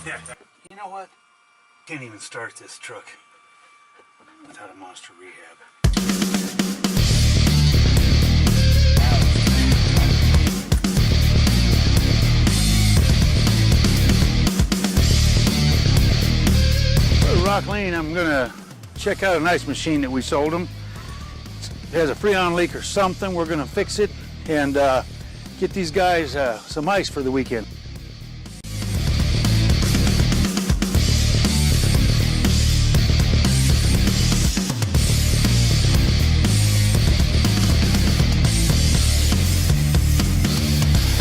You know what? Can't even start this truck without a monster rehab. Rock Lane, I'm gonna check out a nice machine that we sold them. It has a freon leak or something. We're gonna fix it and get these guys some ice for the weekend.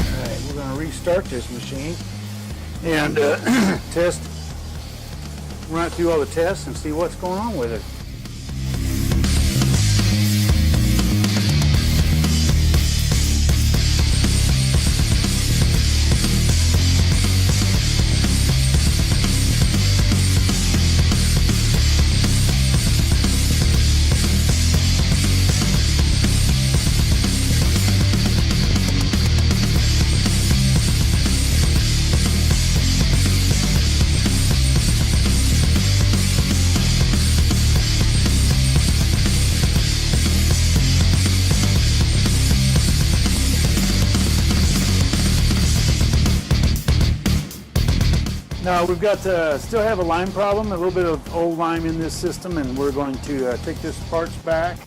All right, we're gonna restart this machine and run it through all the tests and see what's going on with it. Now we've got still have a lime problem, a little bit of old lime in this system, and we're going to take this parts back